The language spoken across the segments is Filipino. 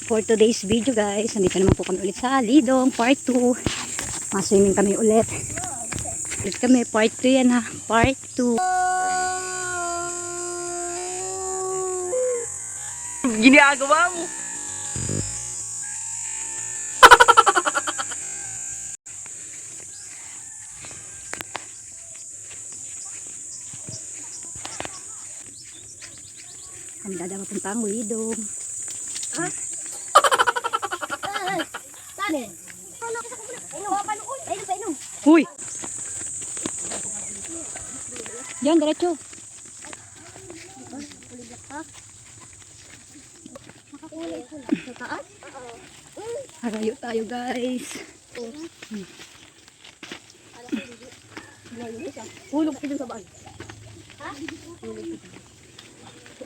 For today's video guys, nandito naman po kami ulit sa Lidong part 2. Maswimming kami ulit. Ulit kami, part 2 yan ha, part 2. Ginagawa mo? Kami dadama puntang Lidong. Ha? Huy! Diyan, diretso. Harayo tayo guys. Hulog ka dun sa bahay.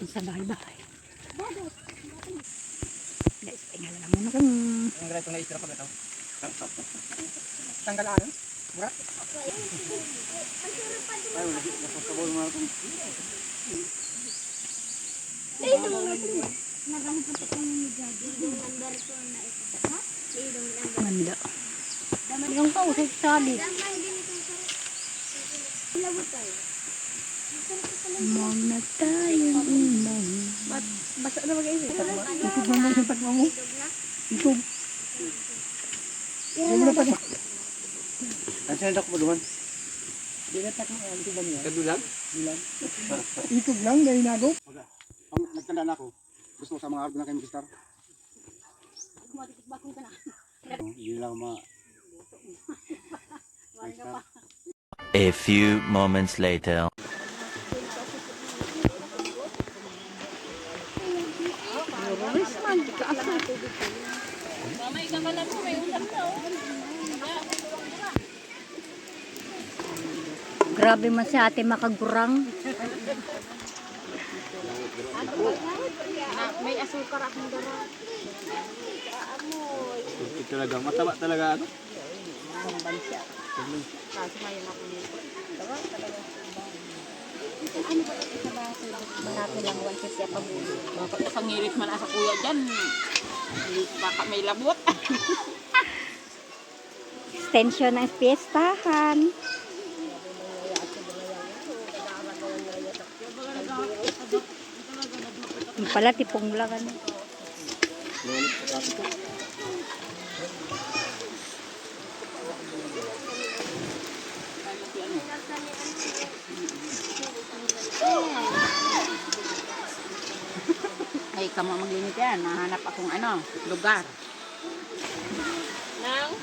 Sa bahay-bahay. Guys, tingnan lang muna kami. Ang ganito na isira pag ito. Tanggalaan? Murat? Ay, wala. Napasabol mo ako. Manda. Yung kausay sabi. Muna tayong unang. Basa na mag-aisip. Ikog lang lang yung pagma mo. Ikog. Hindi mo na pa. Ang sinadok mo doon? Di na takmo ang ito ba niya? Kadulang? Dulang. Ikog lang, dahil nagok. Ang nagtanda na ako, gusto ko sa mga argo na kayo mag-star. Hindi lang A few moments later. Grabe man si ate makagurang. May asukar akong dara. ito talaga, mataba talaga ano? Pambansya. Kasi ngayon ako nito. Dawa talaga. Ano ba ito sa baso? Marami lang 150 pa bulo. Bakit nakangirit man asa kuya dyan? Baka may labot. Extension ng fiestahan. Yung pala tipong lang ano. Ay, kamo maglinis yan. Nahanap akong ano, lugar. Nang?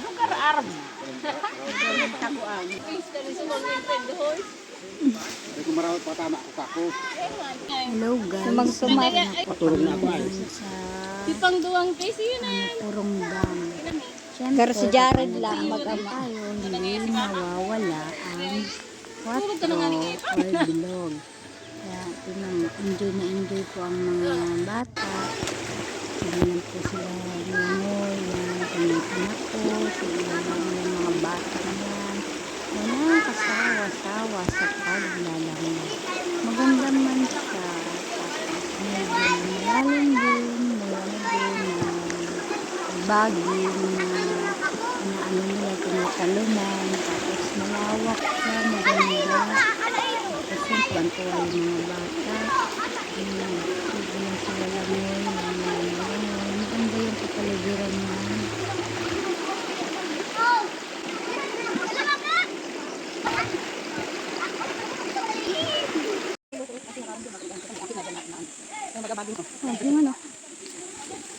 Lugar Arab. Hindi ko marawat patama ako kako. Hello guys. Sumag-sumag. Paturog na ako ay. Sa Pipang duwang case yun na. Purong dam. Pero si Jared lang mag-ama tayo. Hindi mawawala ang 4 or bilog. Kaya enjoy na enjoy po ang mga bata. Ganyan po sila nangoy. Yan ang anak ko. Sila yung mga bata na yan. Walang kasawa-sawa sa paglalang. Maganda man siya. Tapos malalim din. Baging na ano nila tinatalunan. Tapos malawak siya. Maganda. Tapos yung tuwan-tuwa yung mga bata. Sige lang sila langoy. Maganda yung kapaligiran niya.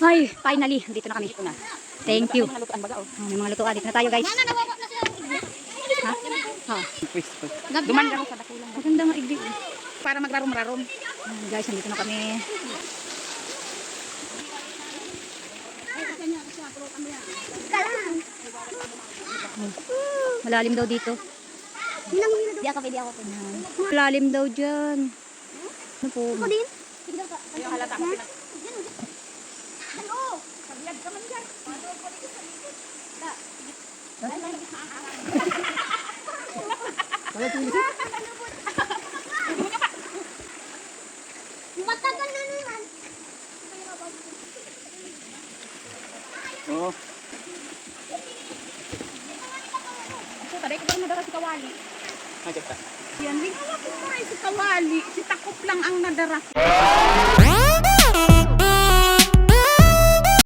Ay, finally, dito na kami. Thank you. May mga lutuan. Dito na tayo, guys. Ha? Ha? Duman ako sa dakulang. Maganda nga igdi. Para maglarom-rarom. Guys, nandito na kami. Malalim daw dito. Di ako pwede ako. Malalim daw dyan. Ano po? Ako din. Yung halata ko pinag... Ano? Sabihan ka man dyan. Matagal na naman. Oo. Ito, taday ko ba nadara si Kawali? Nakita. Yan, linawa ko pa si Kawali. Si Takop lang ang nadara.